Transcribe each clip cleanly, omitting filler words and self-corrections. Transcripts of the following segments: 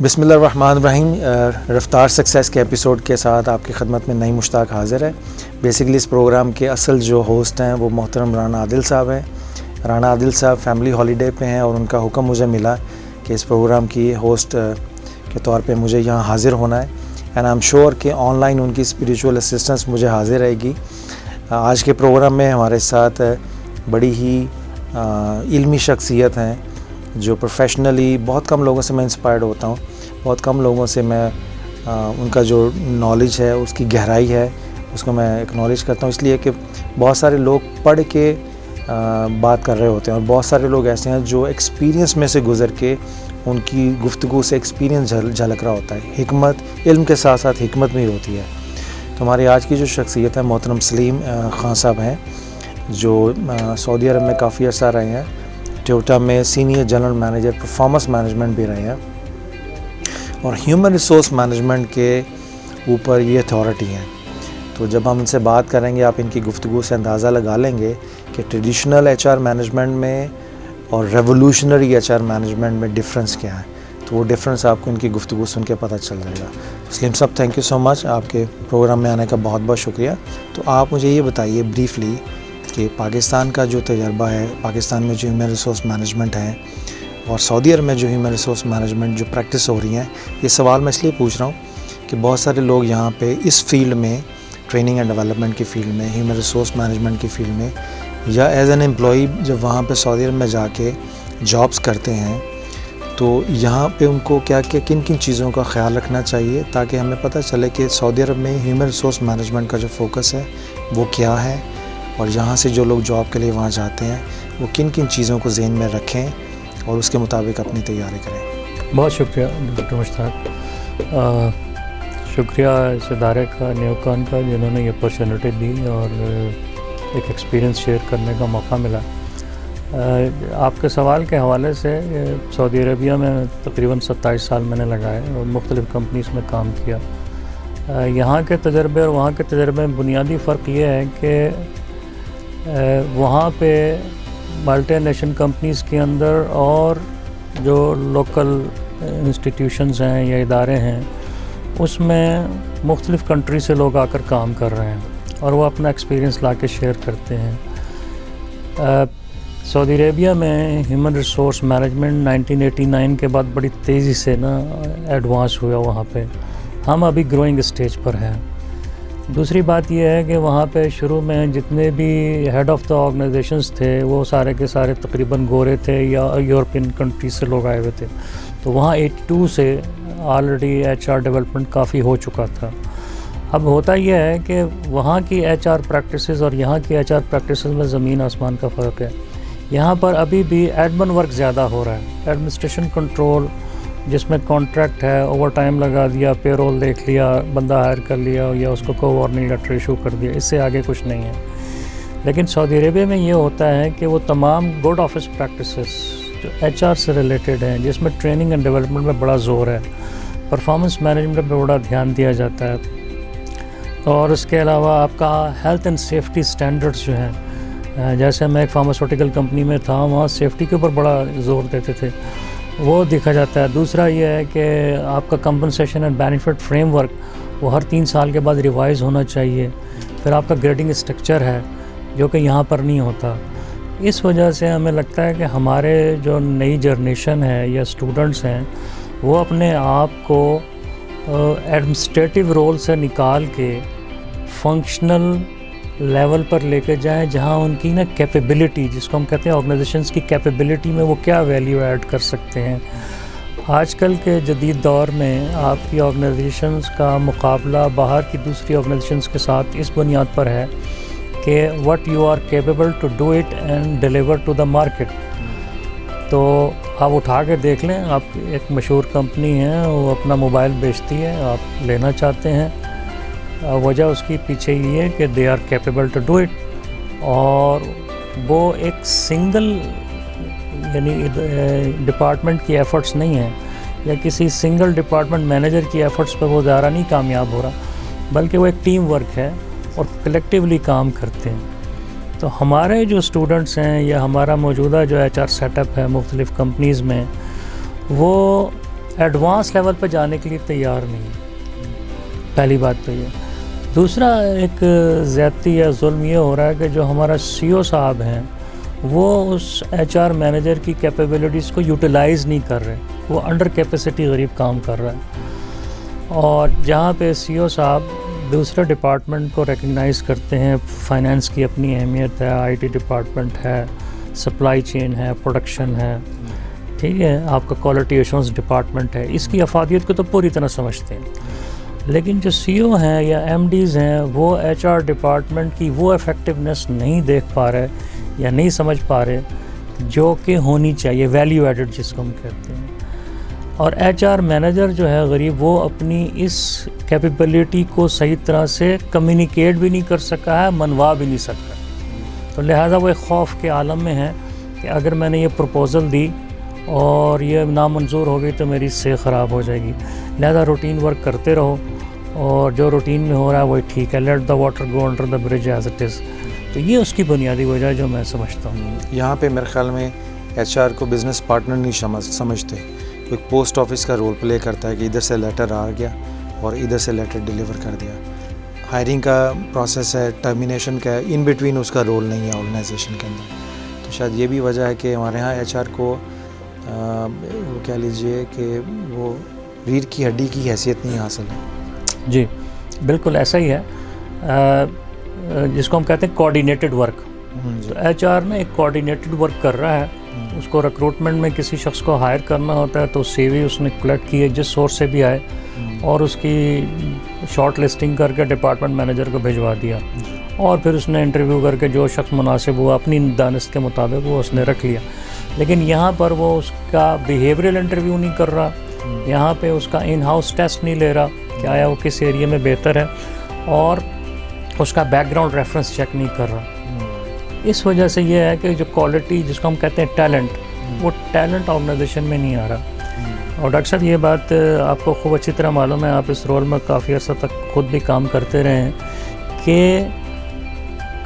بسم اللہ الرحمن الرحیم. رفتار سکسیس کے ایپیسوڈ کے ساتھ آپ کی خدمت میں نئی مشتاق حاضر ہے. بیسیکلی اس پروگرام کے اصل جو ہوسٹ ہیں وہ محترم رانا عادل صاحب ہیں. رانا عادل صاحب فیملی ہالیڈے پہ ہیں اور ان کا حکم مجھے ملا کہ اس پروگرام کی ہوسٹ کے طور پہ مجھے یہاں حاضر ہونا ہے. اینڈ آئی ایم شیور کہ آن لائن ان کی اسپریچول اسسٹنس مجھے حاضر رہے گی. آج کے پروگرام میں ہمارے ساتھ بڑی ہی علمی شخصیت ہیں جو پروفیشنلی بہت کم لوگوں سے میں انسپائرڈ ہوتا ہوں. بہت کم لوگوں سے میں ان کا جو نالج ہے اس کی گہرائی ہے اس کو میں اکنالج کرتا ہوں, اس لیے کہ بہت سارے لوگ پڑھ کے بات کر رہے ہوتے ہیں اور بہت سارے لوگ ایسے ہیں جو ایکسپیرینس میں سے گزر کے ان کی گفتگو سے ایکسپیرینس جھلک رہا ہوتا ہے. حکمت علم کے ساتھ ساتھ حکمت بھی ہوتی ہے. تو ہماری آج کی جو شخصیت ہے محترم سلیم خان صاحب ہیں جو سعودی عرب میں کافی عرصہ رہے ہیں. ٹویوٹا میں senior general manager performance management بھی رہے ہیں اور ہیومن ریسورس مینجمنٹ کے اوپر یہ اتھارٹی ہیں. تو جب ہم ان سے بات کریں گے آپ ان کی گفتگو سے اندازہ لگا لیں گے کہ ٹریڈیشنل ایچ آر مینجمنٹ میں اور ریولوشنری ایچ آر مینجمنٹ میں ڈفرینس کیا ہے. تو وہ ڈفرینس آپ کو ان کی گفتگو سن کے پتہ چل جائے گا. سلیم صاحب تھینک یو سو مچ, آپ کے پروگرام میں آنے کا بہت بہت شکریہ. تو آپ مجھے یہ بتائیے بریفلی کہ پاکستان کا جو تجربہ ہے, پاکستان میں جو ہیومن ریسورس مینجمنٹ ہے اور سعودی عرب میں جو ہیومن ریسورس مینجمنٹ جو پریکٹس ہو رہی ہیں, یہ سوال میں اس لیے پوچھ رہا ہوں کہ بہت سارے لوگ یہاں پہ اس فیلڈ میں ٹریننگ اینڈ ڈیولپمنٹ کی فیلڈ میں, ہیومن ریسورس مینجمنٹ کی فیلڈ میں یا ایز این امپلائی جب وہاں پہ سعودی عرب میں جا کے جابس کرتے ہیں تو یہاں پہ ان کو کیا کن کن چیزوں کا خیال رکھنا چاہیے تاکہ ہمیں پتہ چلے کہ سعودی عرب میں ہیومن ریسورس مینجمنٹ کا جو فوکس ہے وہ کیا ہے اور یہاں سے جو لوگ جاب کے لیے وہاں جاتے ہیں وہ کن کن چیزوں کو ذہن میں رکھیں اور اس کے مطابق اپنی تیاری کریں. بہت شکریہ ڈاکٹر مشتاق. شکریہ اس ادارے کا, نیوکان کا, جنہوں نے یہ اپرچونیٹی دی اور ایک ایکسپیرینس شیئر کرنے کا موقع ملا. آپ کے سوال کے حوالے سے سعودی عربیہ میں تقریباً 27 سال میں نے لگائے اور مختلف کمپنیز میں کام کیا. یہاں کے تجربے اور وہاں کے تجربے میں بنیادی فرق یہ ہے کہ وہاں پہ ملٹی نیشنل کمپنیز کے اندر اور جو لوکل انسٹیٹیوشنز ہیں یا ادارے ہیں اس میں مختلف کنٹری سے لوگ آ کر کام کر رہے ہیں اور وہ اپنا ایکسپیرینس لا کے شیئر کرتے ہیں. سعودی عربیہ میں ہیومن ریسورس مینجمنٹ 1989 کے بعد بڑی تیزی سے ایڈوانس ہوا. وہاں پہ ہم ابھی گروئنگ اسٹیج پر ہیں. دوسری بات یہ ہے کہ وہاں پہ شروع میں جتنے بھی ہیڈ آف دا آرگنائزیشنز تھے وہ سارے کے سارے تقریباً گورے تھے یا یورپین کنٹریز سے لوگ آئے ہوئے تھے. تو وہاں 82 سے آلریڈی ایچ آر ڈیولپمنٹ کافی ہو چکا تھا. اب ہوتا یہ ہے کہ وہاں کی ایچ آر پریکٹسز اور یہاں کی ایچ آر پریکٹسز میں زمین آسمان کا فرق ہے. یہاں پر ابھی بھی ایڈمن ورک زیادہ ہو رہا ہے, ایڈمنسٹریشن کنٹرول جس میں کانٹریکٹ ہے, اوور ٹائم لگا دیا, پے رول دیکھ لیا, بندہ ہائر کر لیا یا اس کو کوئی وارننگ لیٹر ایشو کر دیا, اس سے آگے کچھ نہیں ہے. لیکن سعودی عربیہ میں یہ ہوتا ہے کہ وہ تمام گڈ آفس پریکٹسز جو ایچ آر سے ریلیٹڈ ہیں جس میں ٹریننگ اینڈ ڈیولپمنٹ میں بڑا زور ہے, پرفارمنس مینجمنٹ پہ بڑا دھیان دیا جاتا ہے, اور اس کے علاوہ آپ کا ہیلتھ اینڈ سیفٹی سٹینڈرڈز جو ہیں, جیسے میں ایک فارماسیوٹیکل کمپنی میں تھا وہاں سیفٹی کے اوپر بڑا زور دیتے تھے, وہ دیکھا جاتا ہے. دوسرا یہ ہے کہ آپ کا compensation and benefit frame work وہ ہر 3 سال کے بعد ریوائز ہونا چاہیے. پھر آپ کا گریڈنگ اسٹرکچر ہے جو کہ یہاں پر نہیں ہوتا. اس وجہ سے ہمیں لگتا ہے کہ ہمارے جو نئی جنریشن ہے یا اسٹوڈنٹس ہیں وہ اپنے آپ کو ایڈمنسٹریٹو رول سے نکال کے فنکشنل لیول پر لے کے جائیں جہاں ان کی کیپیبلٹی, جس کو ہم کہتے ہیں آرگنائزیشنز کی کیپیبلٹی میں وہ کیا ویلیو ایڈ کر سکتے ہیں. آج کل کے جدید دور میں آپ کی آرگنائزیشنز کا مقابلہ باہر کی دوسری آرگنائزیشنز کے ساتھ اس بنیاد پر ہے کہ what you are capable to do it and deliver to the market. تو آپ اٹھا کے دیکھ لیں, آپ ایک مشہور کمپنی ہے وہ اپنا موبائل بیچتی ہے, آپ لینا چاہتے ہیں, وجہ اس کی پیچھے یہ ہے کہ they are capable to do it, اور وہ ایک سنگل یعنی ڈپارٹمنٹ کی ایفرٹس نہیں ہیں یا کسی سنگل ڈپارٹمنٹ مینیجر کی ایفرٹس پہ وہ زیادہ نہیں کامیاب ہو رہا, بلکہ وہ ایک ٹیم ورک ہے اور کلیکٹیولی کام کرتے ہیں. تو ہمارے جو اسٹوڈنٹس ہیں یا ہمارا موجودہ جو ایچ آر سیٹ اپ ہے مختلف کمپنیز میں, وہ ایڈوانس لیول پہ جانے کے لیے تیار نہیں ہے. پہلی بات تو یہ. دوسرا ایک زیادتی یا ظلم یہ ہو رہا ہے کہ جو ہمارا سی او صاحب ہیں وہ اس ایچ آر مینیجر کی کیپیبلٹیز کو یوٹیلائز نہیں کر رہے. وہ انڈر کیپیسٹی غریب کام کر رہا ہے. اور جہاں پہ سی او صاحب دوسرے ڈپارٹمنٹ کو ریکگنائز کرتے ہیں, فائنینس کی اپنی اہمیت ہے, آئی ٹی ڈپارٹمنٹ ہے, سپلائی چین ہے, پروڈکشن ہے, ٹھیک ہے, آپ کا کوالٹی ایشورنس ڈپارٹمنٹ ہے, اس کی افادیت کو تو پوری طرح سمجھتے ہیں. لیکن جو سی او ہیں یا ایم ڈیز ہیں وہ ایچ آر ڈپارٹمنٹ کی وہ افیکٹونیس نہیں دیکھ پا رہے یا نہیں سمجھ پا رہے جو کہ ہونی چاہیے, ویلیو ایڈڈ جس کو ہم کہتے ہیں. اور ایچ آر مینیجر جو ہے غریب وہ اپنی اس کیپیبلٹی کو صحیح طرح سے کمیونیکیٹ بھی نہیں کر سکا ہے, منوا بھی نہیں سکا. تو لہٰذا وہ ایک خوف کے عالم میں ہے کہ اگر میں نے یہ پروپوزل دی اور یہ نامنظور ہو گئی تو میری صحت خراب ہو جائے گی. لہٰذا روٹین ورک کرتے رہو اور جو روٹین میں ہو رہا ہے وہی ٹھیک ہے. Let the water go under the bridge as it is. تو یہ اس کی بنیادی وجہ ہے جو میں سمجھتا ہوں. یہاں پہ میرے خیال میں ایچ آر کو بزنس پارٹنر نہیں سمجھتے. ایک پوسٹ آفس کا رول پلے کرتا ہے کہ ادھر سے لیٹر آ گیا اور ادھر سے لیٹر ڈیلیور کر دیا. ہائرنگ کا پروسیس ہے, ٹرمینیشن کا ہے, ان بٹوین اس کا رول نہیں ہے آرگنائزیشن کے اندر. تو شاید یہ بھی وجہ ہے کہ ہمارے ہاں ایچ آر کو وہ کہہ لیجئے کہ وہ ریڑھ کی ہڈی کی حیثیت نہیں حاصل ہے. جی بالکل ایسا ہی ہے, جس کو ہم کہتے ہیں کوآرڈینیٹڈ ورک. تو ایچ آر نا ایک کوآرڈینیٹڈ ورک کر رہا ہے. اس کو ریکروٹمنٹ میں کسی شخص کو ہائر کرنا ہوتا ہے تو سی وی اس نے کلیکٹ کی ہے جس سورس سے بھی آئے اور اس کی شارٹ لسٹنگ کر کے ڈپارٹمنٹ مینیجر کو بھجوا دیا اور پھر اس نے انٹرویو کر کے جو شخص مناسب ہوا اپنی دانست کے مطابق وہ اس نے رکھ لیا. لیکن یہاں پر وہ اس کا بیہیویئرل انٹرویو نہیں کر رہا, یہاں پہ اس کا ان ہاؤس ٹیسٹ نہیں لے رہا کہ آیا وہ کس ایریے میں بہتر ہے, اور اس کا بیک گراؤنڈ ریفرنس چیک نہیں کر رہا. اس وجہ سے یہ ہے کہ جو کوالٹی جس کو ہم کہتے ہیں ٹیلنٹ, وہ ٹیلنٹ آرگنائزیشن میں نہیں آ رہا. اور ڈاکٹر صاحب یہ بات آپ کو خوب اچھی طرح معلوم ہے, آپ اس رول میں کافی عرصہ تک خود بھی کام کرتے رہے ہیں, کہ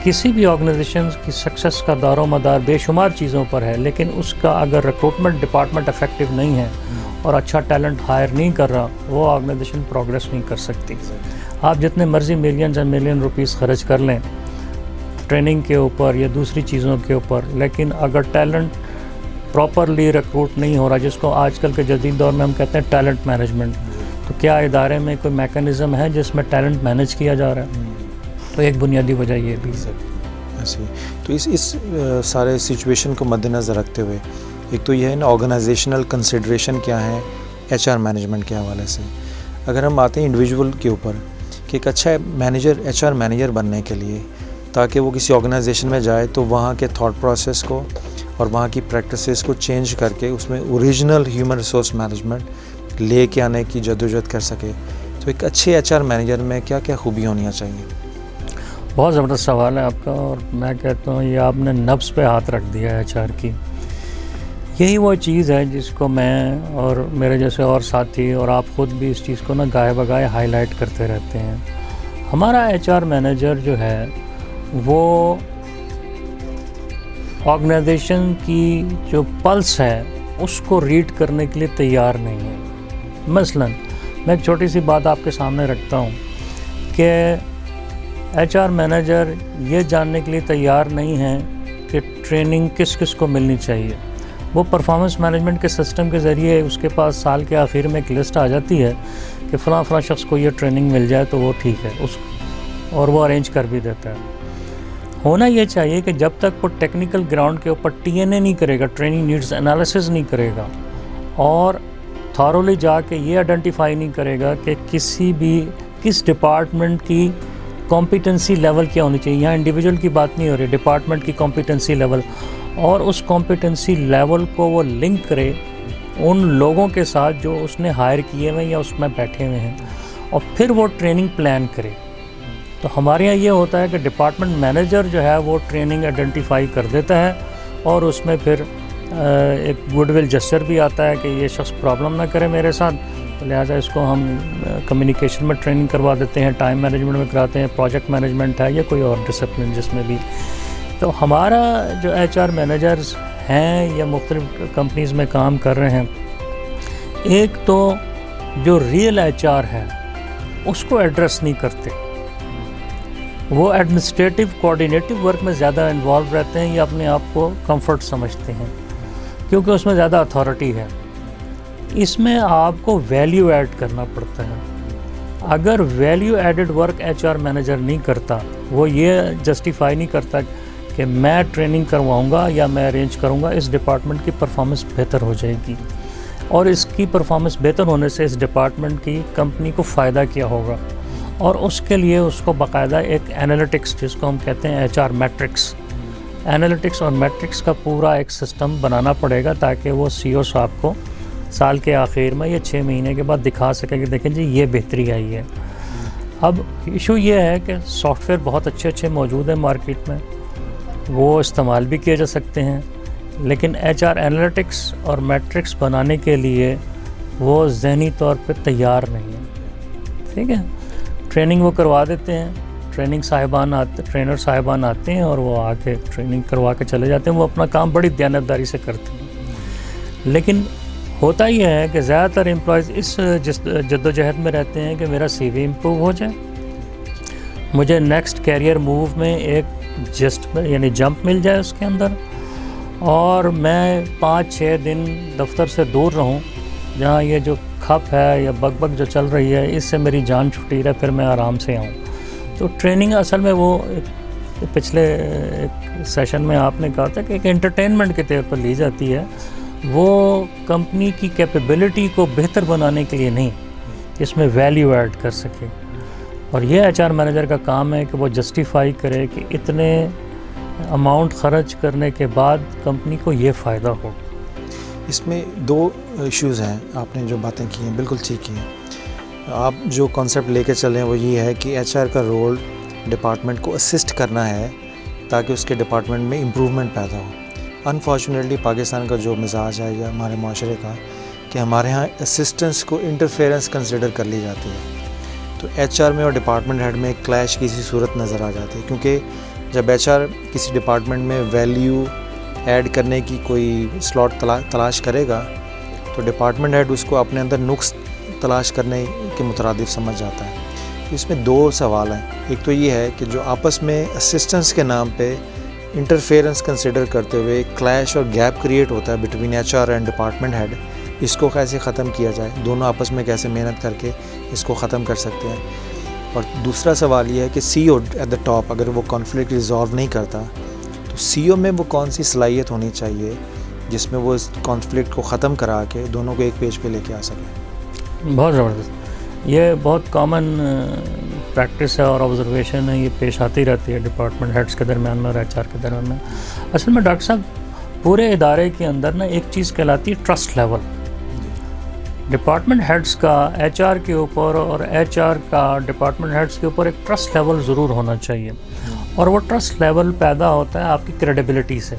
کسی بھی آرگنائزیشن کی سکسیس کا دار و مدار بے شمار چیزوں پر ہے, لیکن اس کا اگر ریکروٹمنٹ ڈپارٹمنٹ افیکٹو نہیں ہے اور اچھا ٹیلنٹ ہائر نہیں کر رہا, وہ آرگنائزیشن پروگریس نہیں کر سکتی. آپ جتنے مرضی ملینز اینڈ ملین روپیز خرچ کر لیں ٹریننگ کے اوپر یا دوسری چیزوں کے اوپر, لیکن اگر ٹیلنٹ پراپرلی ریکروٹ نہیں ہو رہا, جس کو آج کل کے جدید دور میں ہم کہتے ہیں ٹیلنٹ مینجمنٹ, تو کیا ادارے میں کوئی میکانزم ہے جس میں ٹیلنٹ مینیج کیا جا رہا ہے؟ تو ایک بنیادی وجہ یہ بھی ہے. تو اس سارے سچویشن کو مد نظر رکھتے ہوئے ایک تو یہ ہے نا آرگنائزیشنل کنسیڈریشن کیا ہے ایچ آر مینجمنٹ کے حوالے سے. اگر ہم آتے ہیں انڈیویجول کے اوپر کہ ایک اچھا مینیجر ایچ آر مینیجر بننے کے لیے تاکہ وہ کسی آرگنائزیشن میں جائے تو وہاں کے تھاٹ پروسیس کو اور وہاں کی پریکٹسز کو چینج کر کے اس میں اوریجنل ہیومن ریسورس مینجمنٹ لے کے آنے کی جدوجہد کر سکے, تو ایک اچھے ایچ آر مینیجر میں کیا کیا خوبیاں ہونی چاہیے؟ بہت زبردست سوال ہے آپ کا, اور میں کہتا ہوں یہ آپ نے نبض پہ ہاتھ رکھ دیا ہے ایچ آر کی. یہی وہ چیز ہے جس کو میں اور میرے جیسے اور ساتھی اور آپ خود بھی اس چیز کو نا گائے بگائے ہائی لائٹ کرتے رہتے ہیں. ہمارا ایچ آر مینیجر جو ہے وہ آرگنائزیشن کی جو پلس ہے اس کو ریڈ کرنے کے لیے تیار نہیں ہے. مثلا میں ایک چھوٹی سی بات آپ کے سامنے رکھتا ہوں کہ ایچ آر مینیجر یہ جاننے کے لیے تیار نہیں ہے کہ ٹریننگ کس کس کو ملنی چاہیے. وہ پرفارمنس مینجمنٹ کے سسٹم کے ذریعے اس کے پاس سال کے آخر میں ایک لسٹ آ جاتی ہے کہ فلاں فلاں شخص کو یہ ٹریننگ مل جائے تو وہ ٹھیک ہے, اور وہ ارینج کر بھی دیتا ہے. ہونا یہ چاہیے کہ جب تک وہ ٹیکنیکل گراؤنڈ کے اوپر ٹی این اے نہیں کرے گا, ٹریننگ نیڈز انالیسز نہیں کرے گا, اور تھارولی جا کے یہ آئیڈینٹیفائی نہیں کرے گا کہ کس ڈپارٹمنٹ کی کمپیٹنسی لیول کیا ہونی چاہیے. یہاں انڈیویجول کی بات نہیں ہو رہی, ڈپارٹمنٹ کی کمپیٹنسی لیول, اور اس کمپیٹنسی لیول کو وہ لنک کرے ان لوگوں کے ساتھ جو اس نے ہائر کیے ہوئے یا اس میں بیٹھے ہوئے ہیں, اور پھر وہ ٹریننگ پلان کرے. تو ہمارے یہاں یہ ہوتا ہے کہ ڈپارٹمنٹ مینیجر جو ہے وہ ٹریننگ آئیڈینٹیفائی کر دیتا ہے, اور اس میں پھر ایک گڈ ول جسچر بھی آتا ہے کہ یہ شخص پرابلم نہ کرے میرے ساتھ, لہٰذا اس کو ہم کمیونیکیشن میں ٹریننگ کروا دیتے ہیں, ٹائم مینجمنٹ میں کراتے ہیں, پروجیکٹ مینجمنٹ ہے یا کوئی اور ڈسپلن جس میں بھی. تو ہمارا جو ایچ آر مینیجرز ہیں یا مختلف کمپنیز میں کام کر رہے ہیں, ایک تو جو ریئل ایچ آر ہے اس کو ایڈریس نہیں کرتے، وہ ایڈمنسٹریٹو کوآرڈینیٹو ورک میں زیادہ انوالو رہتے ہیں یا اپنے آپ کو کمفرٹ سمجھتے ہیں کیونکہ اس میں زیادہ اتھارٹی ہے۔ اس میں آپ کو ویلیو ایڈ کرنا پڑتا ہے۔ اگر value added work HR are مینیجر نہیں کرتا، وہ یہ جسٹیفائی نہیں کرتا کہ میں ٹریننگ کرواؤں گا یا میں ارینج کروں گا، اس ڈپارٹمنٹ کی پرفارمنس بہتر ہو جائے گی، اور اس کی پرفارمنس بہتر ہونے سے اس ڈپارٹمنٹ کی کمپنی کو فائدہ کیا ہوگا، اور اس کے لیے اس کو باقاعدہ ایک انالیٹکس جس کو ہم کہتے ہیں ایچ آر میٹرکس، انالیٹکس اور میٹرکس کا پورا ایک سسٹم بنانا پڑے گا تاکہ وہ سی او صاحب کو سال کے آخر میں یا 6 مہینے کے بعد دکھا سکے کہ دیکھیں جی یہ بہتری آئی ہے۔ اب ایشو یہ ہے کہ سافٹ ویئر بہت اچھے موجود ہیں مارکیٹ میں، وہ استعمال بھی کیے جا سکتے ہیں، لیکن ایچ آر انالیٹکس اور میٹرکس بنانے کے لیے وہ ذہنی طور پہ تیار نہیں ہے۔ ٹھیک ہے، ٹریننگ وہ کروا دیتے ہیں، ٹرینر صاحبان آتے ہیں اور وہ آ کے ٹریننگ کروا کے چلے جاتے ہیں، وہ اپنا کام بڑی دیانتداری سے کرتے ہیں، لیکن ہوتا یہ ہے کہ زیادہ تر امپلائیز اس جد و جہد میں رہتے ہیں کہ میرا سی وی امپروو ہو جائے، مجھے نیکسٹ کیریئر موو میں ایک یعنی جمپ مل جائے اس کے اندر، اور میں 5-6 دن دفتر سے دور رہوں جہاں یہ جو کھپ ہے یا بگ جو چل رہی ہے اس سے میری جان چھٹی رہے، پھر میں آرام سے آؤں۔ تو ٹریننگ اصل میں وہ پچھلے ایک سیشن میں آپ نے کہا تھا کہ ایک انٹرٹینمنٹ کے طور پر لی جاتی ہے، وہ کمپنی کی کیپیبلٹی کو بہتر بنانے کے لیے نہیں، اس میں ویلیو ایڈ کر سکے، اور یہ ایچ آر مینیجر کا کام ہے کہ وہ جسٹیفائی کرے کہ اتنے اماؤنٹ خرچ کرنے کے بعد کمپنی کو یہ فائدہ ہو۔ اس میں 2 ایشوز ہیں، آپ نے جو باتیں کی ہیں بالکل ٹھیک ہیں۔ آپ جو کانسیپٹ لے کے چلیں وہ یہ ہے کہ ایچ آر کا رول ڈپارٹمنٹ کو اسسٹ کرنا ہے تاکہ اس کے ڈپارٹمنٹ میں امپرومنٹ پیدا ہو۔ انفارچونیٹلی پاکستان کا جو مزاج ہے یا ہمارے معاشرے کا کہ ہمارے ہاں اسسٹنس کو انٹرفیئرنس کنسیڈر کر لی جاتی ہے، تو ایچ آر میں اور ڈپارٹمنٹ ہیڈ میں ایک کلیش کی سی صورت نظر آ جاتی ہے، کیونکہ جب ایچ آر کسی ڈپارٹمنٹ میں ویلیو ایڈ کرنے کی کوئی سلاٹ تلاش کرے گا تو ڈپارٹمنٹ ہیڈ اس کو اپنے اندر نقص تلاش کرنے کے مترادف سمجھ جاتا ہے۔ اس میں 2 سوال ہیں، ایک تو یہ ہے کہ جو آپس میں اسسٹنس کے نام پہ انٹرفیئرنس کنسیڈر کرتے ہوئے ایک کلیش اور گیپ کریٹ ہوتا ہے between H R and department head, اس کو کیسے ختم کیا جائے، دونوں آپس میں کیسے محنت کر کے اس کو ختم کر سکتے ہیں۔ اور دوسرا سوال یہ ہے کہ سی او ایٹ دا ٹاپ اگر وہ کانفلکٹ ریزالو نہیں کرتا تو سی او میں وہ کون سی صلاحیت ہونی چاہیے جس میں وہ اس کانفلکٹ کو ختم کرا کے دونوں کو ایک پیج پہ لے کے آ سکے۔ بہت زبردست، یہ بہت کامن پریکٹس ہے اور آبزرویشن ہے، یہ پیش آتی رہتی ہے ڈپارٹمنٹ ہیڈس کے درمیان میں اور ایچ آر کے درمیان میں۔ اصل میں ڈاکٹر صاحب پورے ادارے کے اندر نا ایک چیز کہلاتی ہے ٹرسٹ لیول۔ ڈپارٹمنٹ ہیڈس کا ایچ آر کے اوپر اور ایچ آر کا ڈپارٹمنٹ ہیڈس کے اوپر ایک ٹرسٹ لیول ضرور ہونا چاہیے، اور وہ ٹرسٹ لیول پیدا ہوتا ہے آپ کی کریڈیبلٹی سے۔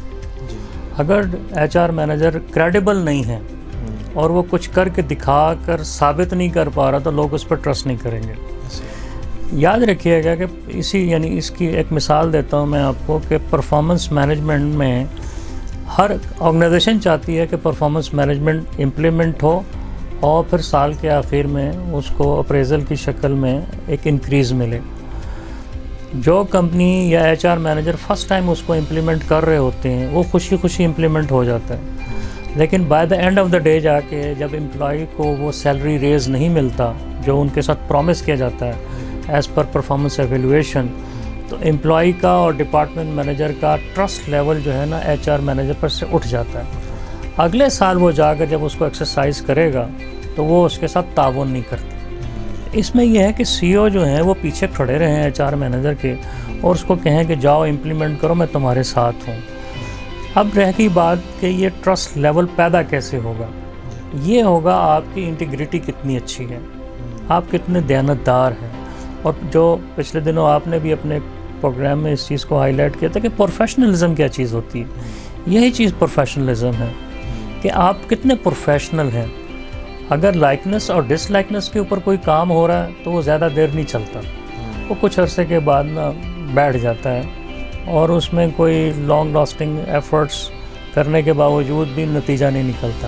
اگر ایچ آر مینیجر کریڈیبل نہیں ہے اور وہ کچھ کر کے دکھا کر ثابت نہیں کر پا رہا تو لوگ اس پر ٹرسٹ نہیں کریں گے۔ یاد رکھیے گا کہ اس کی ایک مثال دیتا ہوں میں آپ کو کہ پرفارمنس مینجمنٹ میں ہر آرگنائزیشن چاہتی ہے کہ پرفارمنس مینجمنٹ امپلیمنٹ ہو اور پھر سال کے آخر میں اس کو اپریزل کی شکل میں ایک انکریز ملے۔ جو کمپنی یا H are manager first time اس کو امپلیمنٹ کر رہے ہوتے ہیں وہ خوشی امپلیمنٹ ہو جاتا ہے، لیکن by the and of the day جا کے جب امپلائی کو وہ سیلری ریز نہیں ملتا جو ان کے ساتھ پرومس کیا جاتا ہے ایز پر پرفارمنس ایویلویشن، تو امپلائی کا اور ڈپارٹمنٹ مینیجر کا ٹرسٹ لیول جو ہے نا ایچ آر مینیجر پر سے اٹھ جاتا ہے۔ اگلے سال وہ جا کر جب اس کو ایکسرسائز کرے گا تو وہ اس کے ساتھ تعاون نہیں کرتا۔ اس میں یہ ہے کہ سی او جو ہیں وہ پیچھے کھڑے رہے ہیں ایچ آر مینیجر کے اور اس کو کہیں کہ جاؤ امپلیمنٹ کرو، میں تمہارے ساتھ ہوں۔ اب رہ گئی بات کہ یہ ٹرسٹ لیول پیدا کیسے ہوگا، یہ ہوگا آپ کی انٹیگریٹی کتنی اچھی ہے، آپ کتنے دیانتدار ہیں، اور جو پچھلے دنوں آپ نے بھی اپنے پروگرام میں اس چیز کو ہائی لائٹ کیا تھا کہ پروفیشنلزم کیا چیز ہوتی ہے، یہی چیز پروفیشنلزم ہے کہ آپ کتنے پروفیشنل ہیں۔ اگر لائکنس اور ڈس لائکنس کے اوپر کوئی کام ہو رہا ہے تو وہ زیادہ دیر نہیں چلتا، وہ کچھ عرصے کے بعد نا بیٹھ جاتا ہے اور اس میں کوئی لانگ لاسٹنگ ایفرٹس کرنے کے باوجود بھی نتیجہ نہیں نکلتا۔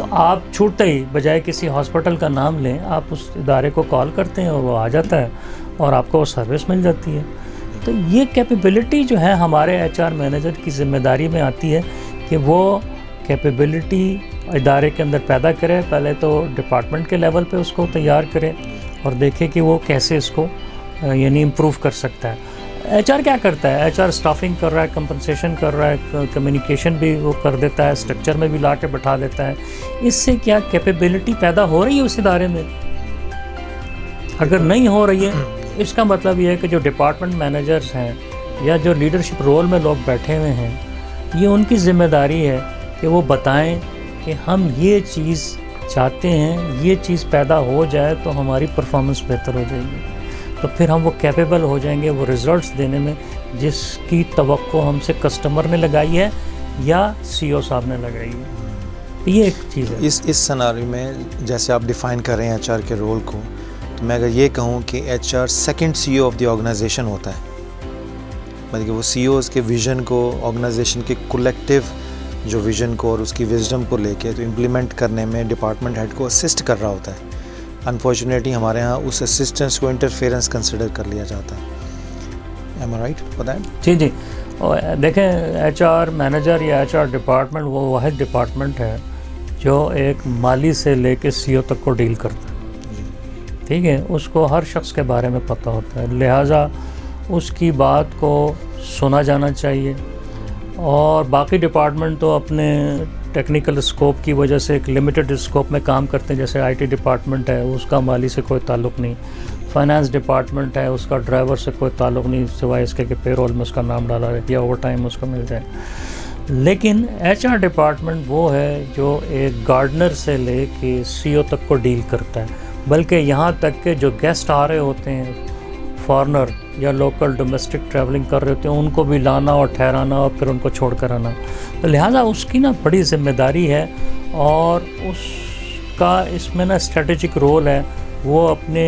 تو آپ چھوٹتے ہی بجائے کسی ہاسپٹل کا نام لیں آپ اس ادارے کو کال کرتے ہیں اور وہ آ جاتا ہے اور آپ کو وہ سروس مل جاتی ہے. تو یہ کیپیبلٹی جو ہے ہمارے ایچ آر مینیجر کی ذمہ داری میں آتی ہے کہ وہ کیپیبلٹی ادارے کے اندر پیدا کرے. پہلے تو ڈپارٹمنٹ کے لیول پہ اس کو تیار کرے اور دیکھے کہ وہ کیسے اس کو یعنی امپروو کر سکتا ہے. ایچ آر کیا کرتا ہے؟ ایچ آر اسٹافنگ کر رہا ہے, کمپنسیشن کر رہا ہے, کمیونیکیشن بھی وہ کر دیتا ہے, اسٹرکچر میں بھی لا کے بٹھا دیتا ہے. اس سے کیا کیپیبلٹی پیدا ہو رہی ہے اس ادارے میں؟ اگر نہیں ہو رہی ہے اس کا مطلب یہ ہے کہ جو ڈپارٹمنٹ مینیجرز ہیں یا جو لیڈرشپ رول میں لوگ بیٹھے ہوئے ہیں یہ ان کی ذمہ داری ہے کہ وہ بتائیں کہ ہم یہ چیز چاہتے ہیں, یہ چیز پیدا ہو جائے تو ہماری پرفارمنس بہتر ہو جائے گی, تو پھر ہم وہ کیپیبل ہو جائیں گے وہ ریزلٹس دینے میں جس کی توقع ہم سے کسٹمر نے لگائی ہے یا سی او صاحب نے لگائی ہے. یہ ایک چیز ہے. اس سناریو میں جیسے آپ ڈیفائن کر رہے ہیں ایچ آر کے رول کو, تو میں اگر یہ کہوں کہ H R second C O of the organisation ہوتا ہے, مطلب کہ وہ سی اوز کے ویژن کو, آرگنائزیشن کے کولیکٹیو جو ویژن کو اور اس کی وزڈم کو لے کے تو امپلیمنٹ کرنے میں ڈپارٹمنٹ ہیڈ کو اسسٹ کر رہا ہوتا ہے. انفارچونیٹلی ہمارے ہاں اس اسسٹنس کو انٹرفیئرنس کنسیڈر کر لیا جاتا ہے. ایم آئی رائٹ؟ بتائیں. جی جی. دیکھیں ایچ آر مینیجر یا ایچ آر ڈپارٹمنٹ وہ واحد ڈپارٹمنٹ ہے جو ایک مالی سے لے کے سی او تک کو ڈیل کرتا ہے. ٹھیک ہے, اس کو ہر شخص کے بارے میں پتہ ہوتا ہے, لہٰذا اس کی بات کو سنا جانا چاہیے. اور باقی ڈپارٹمنٹ تو اپنے ٹیکنیکل اسکوپ کی وجہ سے ایک لمیٹڈ اسکوپ میں کام کرتے ہیں. جیسے آئی ٹی ڈپارٹمنٹ ہے اس کا مالی سے کوئی تعلق نہیں, فائنانس ڈپارٹمنٹ ہے اس کا ڈرائیور سے کوئی تعلق نہیں سوائے اس کے کہ پے رول میں اس کا نام ڈالا رہے یا اوور ٹائم اس کو مل جائے. لیکن ایچ آر ڈپارٹمنٹ وہ ہے جو ایک گارڈنر سے لے کے سی او تک کو ڈیل کرتا ہے, بلکہ یہاں تک کہ جو گیسٹ آ رہے ہوتے ہیں فارنر یا لوکل ڈومیسٹک ٹریولنگ کر رہے ہوتے ہیں ان کو بھی لانا اور ٹھہرانا اور پھر ان کو چھوڑ کر آنا. تو لہٰذا اس کی نا بڑی ذمہ داری ہے اور اس کا اس میں نا اسٹریٹجک رول ہے. وہ اپنے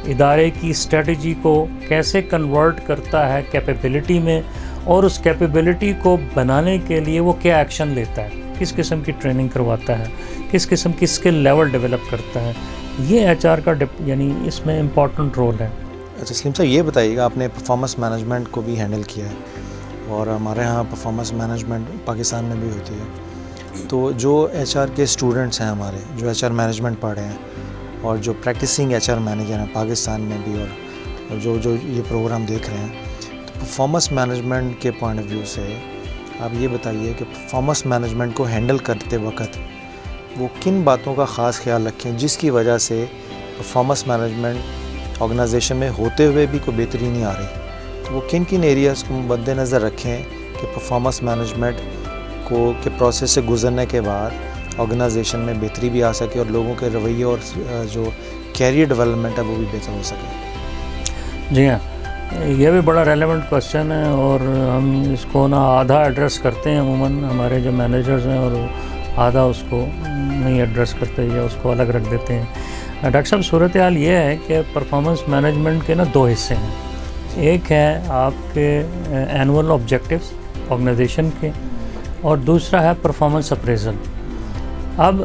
ادارے کی اسٹریٹجی کو کیسے کنورٹ کرتا ہے کیپیبلٹی میں, اور اس کیپیبلٹی کو بنانے کے لیے وہ کیا ایکشن لیتا ہے, کس قسم کی ٹریننگ کرواتا ہے, کس قسم کی اسکل لیول ڈیولپ کرتا ہے. یہ ایچ آر کا یعنی اس میں امپورٹنٹ رول ہے. اچھا سلیم صاحب, یہ بتائیے گا آپ نے پرفارمنس مینجمنٹ کو بھی ہینڈل کیا ہے اور ہمارے ہاں پرفارمنس مینجمنٹ پاکستان میں بھی ہوتی ہے, تو جو ایچ آر کے اسٹوڈنٹس ہیں ہمارے جو ایچ آر مینجمنٹ پڑھے ہیں اور جو پریکٹسنگ ایچ آر مینیجر ہیں پاکستان میں بھی اور جو یہ پروگرام دیکھ رہے ہیں, تو پرفارمنس مینجمنٹ کے پوائنٹ آف ویو سے آپ یہ بتائیے کہ پرفارمنس مینجمنٹ کو ہینڈل کرتے وقت وہ کن باتوں کا خاص خیال رکھیں جس کی وجہ سے پرفارمنس مینجمنٹ آرگنائزیشن میں ہوتے ہوئے بھی کوئی بہتری نہیں آ رہی, تو وہ کن ایریاز کو مد نظر رکھیں کہ پرفارمنس مینجمنٹ کو کے پروسیس سے گزرنے کے بعد آرگنائزیشن میں بہتری بھی آ سکے اور لوگوں کے رویے اور جو کیریئر ڈیولپمنٹ ہے وہ بھی بہتر ہو سکے. جی ہاں, یہ بھی بڑا ریلیونٹ کوشچن ہے اور ہم اس کو نا آدھا ایڈریس کرتے ہیں عموماً ہمارے جو مینیجرز ہیں اور آدھا اس کو نہیں ایڈریس کرتے یا اس کو الگ رکھ دیتے ہیں. ڈاکٹر صاحب صورتحال یہ ہے کہ پرفارمنس مینجمنٹ کے نا دو حصے ہیں. ایک ہے آپ کے اینول آبجیکٹیوز آرگنائزیشن کے اور دوسرا ہے پرفارمنس اپریزل. اب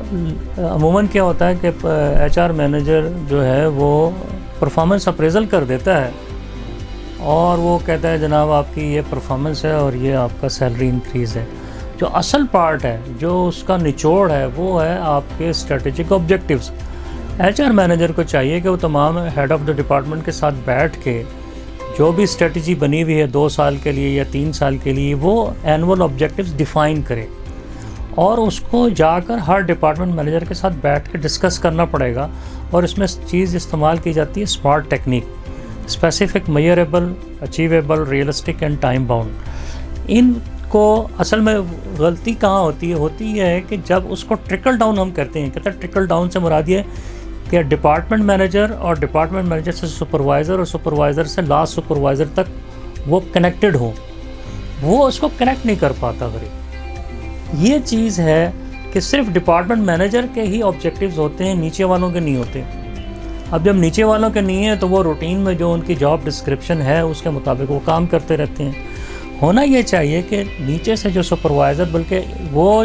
عموماً کیا ہوتا ہے کہ ایچ آر مینیجر جو ہے وہ پرفارمنس اپریزل کر دیتا ہے اور وہ کہتا ہے جناب آپ کی یہ پرفارمنس ہے اور یہ آپ کا سیلری انکریز ہے. جو اصل پارٹ ہے جو اس کا نچوڑ ہے وہ ہے آپ کے اسٹریٹجک آبجیکٹیوز. ایچ آر مینیجر کو چاہیے کہ وہ تمام ہیڈ آف دا ڈپارٹمنٹ کے ساتھ بیٹھ کے جو بھی اسٹریٹجی بنی ہوئی ہے 2 سال کے لیے یا 3 سال کے لیے وہ اینول آبجیکٹیوز ڈیفائن کرے اور اس کو جا کر ہر ڈپارٹمنٹ مینیجر کے ساتھ بیٹھ کے ڈسکس کرنا پڑے گا. اور اس میں چیز استعمال کی جاتی ہے smart technique, specific, measurable, achievable, realistic and time bound. ان کو اصل میں غلطی کہاں ہوتی ہے کہ جب اس کو ٹرکل ڈاؤن ہم کرتے ہیں. کہتے ہیں ٹرکل ڈاؤن سے مراد یہ کہ ڈپارٹمنٹ مینیجر اور ڈپارٹمنٹ مینیجر سے سپروائزر اور سپروائزر سے لاسٹ سپروائزر تک وہ کنیکٹڈ ہوں, وہ اس کو کنیکٹ نہیں کر پاتا. غریب یہ چیز ہے کہ صرف ڈپارٹمنٹ مینیجر کے ہی آبجیکٹیوز ہوتے ہیں, نیچے والوں کے نہیں ہوتے. اب جب نیچے والوں کے نہیں ہیں تو وہ روٹین میں جو ان کی جاب ڈسکرپشن ہے اس کے مطابق وہ کام کرتے رہتے ہیں. ہونا یہ چاہیے کہ نیچے سے جو سپروائزر بلکہ وہ